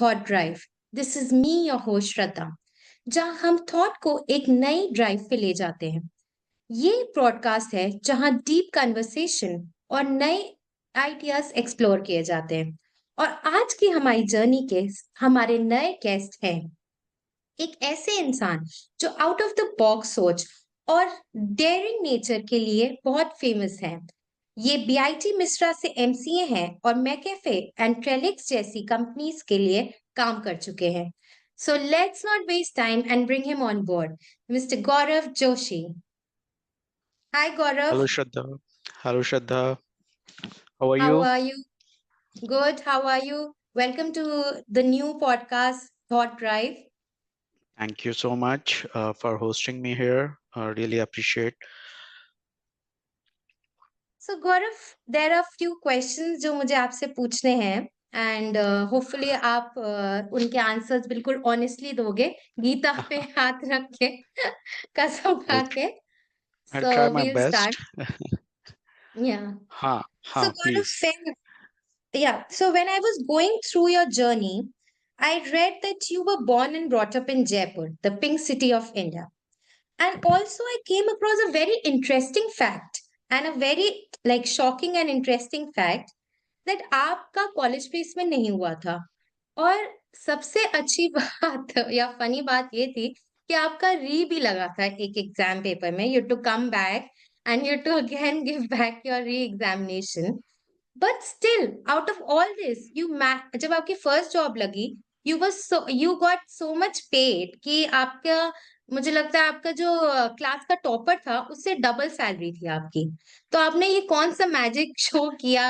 Thought drive. This is me your host Shraddha, जहां हम thought को एक नई ड्राइव पे ले जाते हैं। ये पॉडकास्ट है जहां डीप कन्वर्सेशन और नए आइडियाज एक्सप्लोर किए जाते हैं। और आज की हमारी जर्नी के हमारे नए गेस्ट हैं एक ऐसे इंसान जो आउट ऑफ द बॉक्स सोच और डेयरिंग नेचर के लिए बहुत फेमस है। ये बीआईटी मिश्रा से एमसीए हैं और मैकेफे एंड ट्रेलिक्स जैसी कंपनीज के लिए काम कर चुके हैं। So let's not waste time and bring him on board, mister Gaurav Joshi. Hi Gaurav, Hello Shraddha. Hello Shraddha. How are how you? Are you? Good, how are you? Welcome to the new podcast Thought Drive. Thank you so much for hosting me here. Really appreciate. So Gaurav, there are few questions जो मुझे आपसे पूछने हैं and hopefully आप उनके answers बिल्कुल honestly दोगे, गीता पे हाथ रख के कसम खा I'll के। I'll so try my level best. Start. Yeah so Ha, Gaurav, please. when I was going through your journey, I read that you were born and brought up in Jaipur, the pink city of India. And also, I came across a very interesting fact and a very shocking and interesting fact that आपका college placement नहीं हुआ था। और सबसे अच्छी बात या funny बात ये थी कि आपका री भी लगा था एक एग्जाम पेपर में। You to come back and you to again give back your re examination. But still out of all this जब आपकी फर्स्ट जॉब लगी, you got so much paid कि आपका, मुझे लगता है आपका जो क्लास का टॉपर था उससे डबल सैलरी थी आपकी। तो आपने ये कौन सा मैजिक शो किया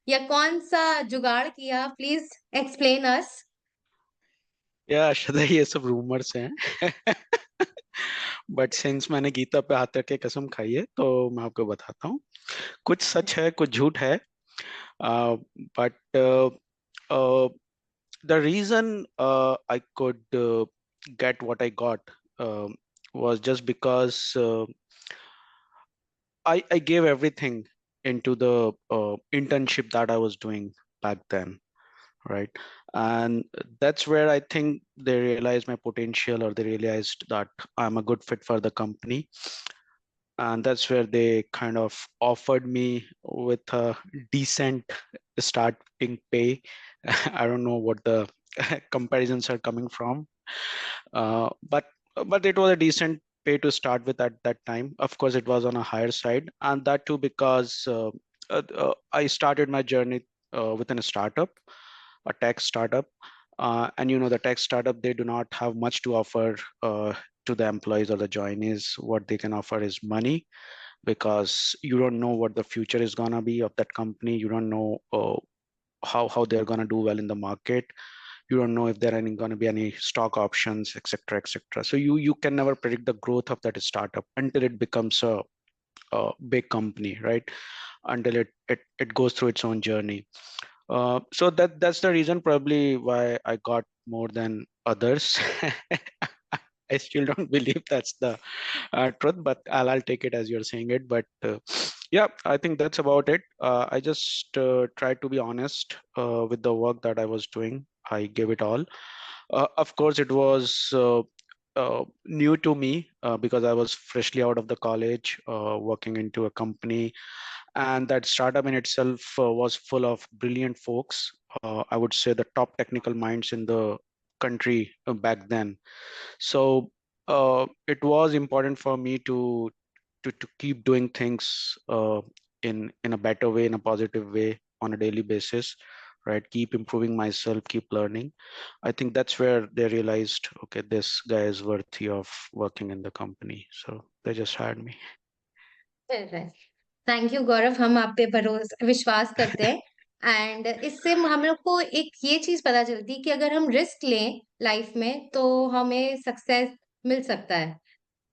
या कौन सा जुगाड़ किया? Please explain us. Yeah, Shraddha, ये सब rumors हैं. But since मैंने गीता पे हाथ रख के कसम खाई है, तो मैं आपको बताता हूँ. कुछ सच है, कुछ झूठ है. Uh, but uh, the reason I could get what I got uh, was just because I gave everything into the internship that I was doing back then, right? And that's where I think they realized my potential, or they realized that I'm a good fit for the company. And that's where they kind of offered me with a decent starting pay. I don't know what the comparisons are coming from, but it was a decent pay to start with at that time. Of course, it was on a higher side, and that too because I started my journey within a startup, a tech startup, and you know the tech startup, they do not have much to offer to the employees or the joinees. What they can offer is money, because you don't know what the future is gonna be of that company. You don't know how they're gonna do well in the market. You don't know if there are going to be any stock options, etc., etc. So you can never predict the growth of that startup until it becomes a big company, right? Until it goes through its own journey. So that's the reason probably why I got more than others. I still don't believe that's the truth, but I'll take it as you're saying it. But yeah, I think that's about it. I just tried to be honest with the work that I was doing. I gave it all. Of course, it was new to me because I was freshly out of the college, working into a company, and that startup in itself was full of brilliant folks. I would say the top technical minds in the country back then. So it was important for me to keep doing things in a better way, in a positive way, on a daily basis, right? Keep improving myself, keep learning. I think that's where they realized, okay, this guy is worthy of working in the company. So they just hired me. Thank you Gaurav, हम आप पे भरोसा विश्वास करते हैं। And इससे हम लोग को एक ये चीज पता चलती है कि अगर हम रिस्क लें लाइफ में तो हमें सक्सेस मिल सकता है।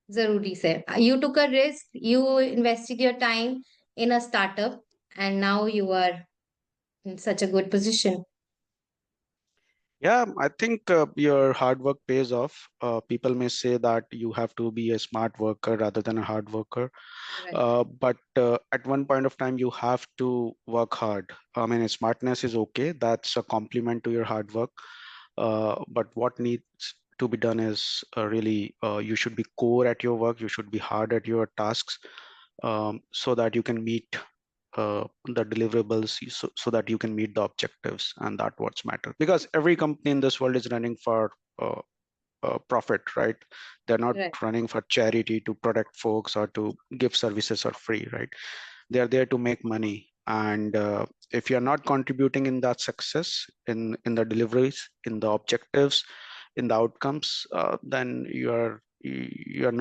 जरूरी से you took a risk, you invested your time in a startup and now you are in such a good position. Yeah, I think your hard work pays off. People may say that you have to be a smart worker rather than a hard worker. But at one point of time, you have to work hard. I mean, smartness is okay. That's a compliment to your hard work. But what needs to be done is really you should be core at your work. You should be hard at your tasks, so that you can meet the deliverables, so that you can meet the objectives, and that what's matter. Because every company in this world is running for profit, right? They're not Right. running for charity to protect folks or to give services for free, right? They are there to make money. And if you're not contributing in that success, in the deliveries, in the objectives, in the outcomes, then you are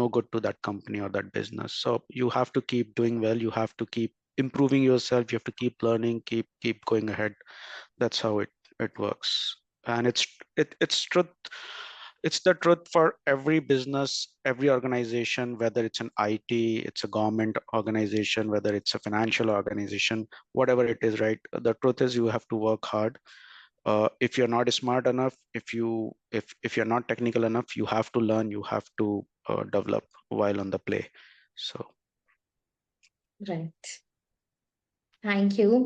no good to that company or that business. So you have to keep doing well. You have to keep improving yourself. You have to keep learning, keep going ahead. That's how it works. And it's truth. It's the truth for every business, every organization, whether it's an IT, it's a government organization, whether it's a financial organization, whatever it is, right? The truth is you have to work hard. If you're not smart enough, if you're not technical enough, you have to learn, you have to develop while on the play. So Right. Thank you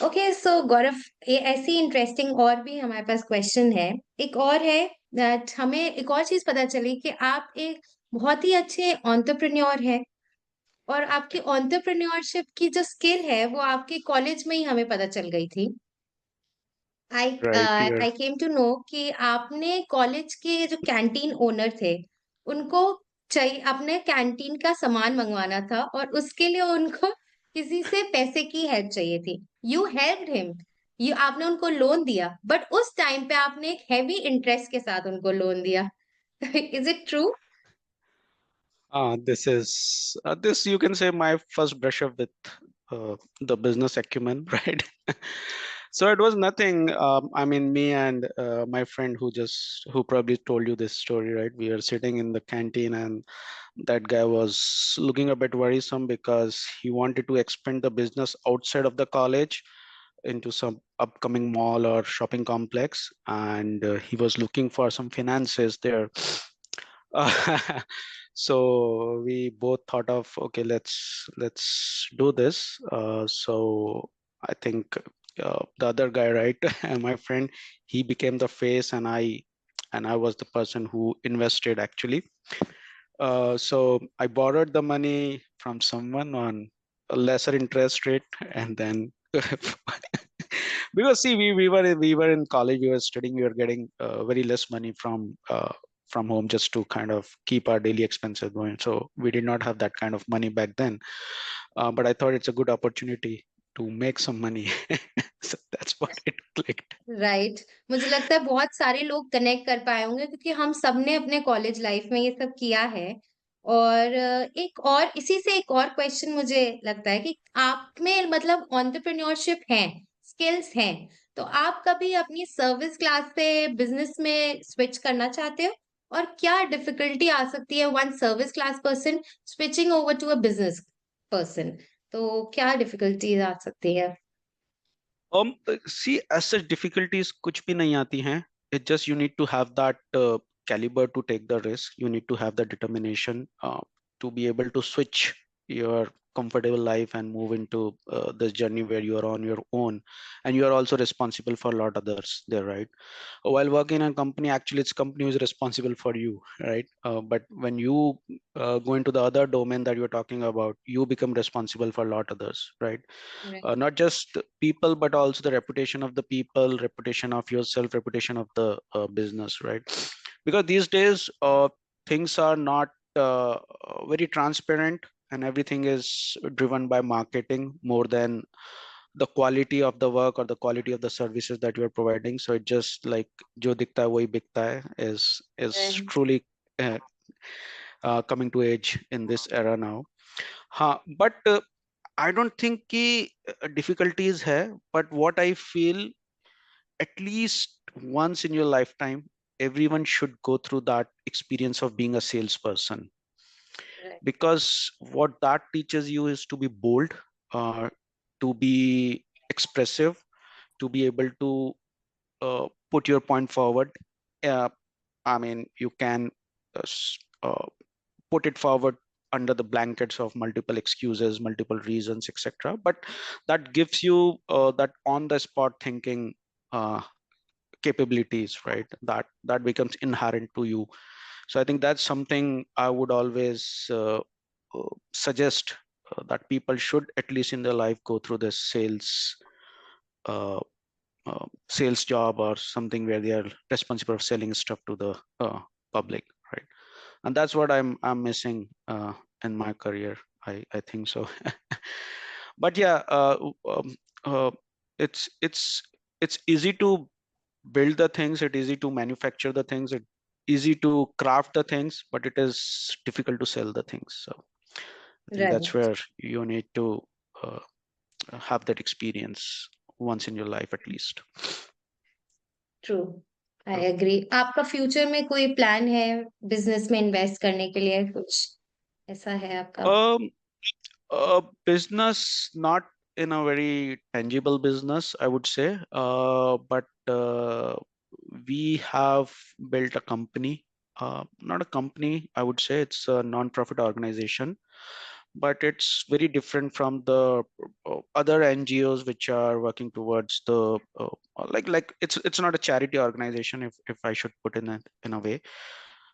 okay so Gaurav ये ऐसी interesting और भी हमारे पास question है एक और है that हमें एक और चीज पता चली कि आप एक बहुत ही अच्छे एंटरप्रेन्योर हैं और आपकी एंटरप्रेन्योरशिप की जो स्किल है वो आपके कॉलेज में ही हमें पता चल गई थी I right here. I came to know कि आपने कॉलेज के जो कैंटीन ओनर थे उनको चाहिए अपने कैंटीन का सामान मंगवाना था और उसके लिए उनको किसी से पैसे की हेल्प चाहिए थी यू हेल्प्ड हिम यू आपने उनको लोन दिया बट उस टाइम पे आपने एक हैवी इंटरेस्ट के साथ उनको लोन दिया is it true This is this you can say my first brush up with the business acumen, right? So it was nothing. I mean, me and my friend who probably told you this story, right? We were sitting in the canteen, and that guy was looking a bit worrisome because he wanted to expand the business outside of the college into some upcoming mall or shopping complex, and he was looking for some finances there. So we both thought of, okay, let's do this. So I think the other guy, right, my friend, he became the face, and I was the person who invested actually. So I borrowed the money from someone on a lesser interest rate, and then because see, we were in college, we were studying, we were getting very less money from home just to kind of keep our daily expenses going. So we did not have that kind of money back then. But I thought it's a good opportunity to make some money. So that's what it clicked. Right मुझे लगता है बहुत सारे लोग connect कर पाए होंगे क्योंकि हम सबने अपने कॉलेज लाइफ में ये सब किया है और एक और इसी से एक और क्वेश्चन मुझे लगता है कि आप में मतलब एंटरप्रेन्योरशिप है स्किल्स हैं तो आप कभी अपनी सर्विस क्लास से बिजनेस में स्विच करना चाहते हो और क्या डिफिकल्टी आ सकती है one service class person switching over to a business person तो क्या डिफिकल्टीज आ सकती है See, as such difficulties कुछ भी नहीं आती हैं. It just you need to have that caliber to take the risk. You need to have the determination to be able to switch your comfortable life and move into this journey where you are on your own, and you are also responsible for a lot others there, right? While working in a company, actually it's company who is responsible for you, right? But when you go into the other domain that you're talking about, you become responsible for a lot others, right? Not just people, but also the reputation of the people, reputation of yourself, reputation of the business, right? Because these days things are not very transparent, and everything is driven by marketing more than the quality of the work or the quality of the services that you are providing. So it just like jo dikta hai wahi bikta hai is right truly uh, coming to age in this era now. But I don't think कि difficulties है, but what I feel, at least once in your lifetime, everyone should go through that experience of being a salesperson, right because what that teaches you is to be bold, to be expressive, to be able to put your point forward. Uh, I mean, you can uh, put it forward under the blankets of multiple excuses, multiple reasons, etc. But that gives you that on the spot thinking uh, capabilities, right? That becomes inherent to you. So I think that's something I would always suggest, that people should at least in their life go through this uh, sales job or something where they are responsible for selling stuff to the public, right? And that's what I'm missing in my career. I think so. But yeah, uh, it's it's easy to build the things, it's easy to manufacture the things, it's easy to craft the things, but it is difficult to sell the things. So I think that's Right. where you need to uh, have that experience once in your life at least. True, I agree. आपका future में कोई plan है business में invest करने के लिए, कुछ ऐसा है आपका? Um, business, not in a very tangible business, I would say, but we have built a company. Not a company, I would say it's a non-profit organization, but it's very different from the other NGOs which are working towards the like it's not a charity organization, if I should put in a way.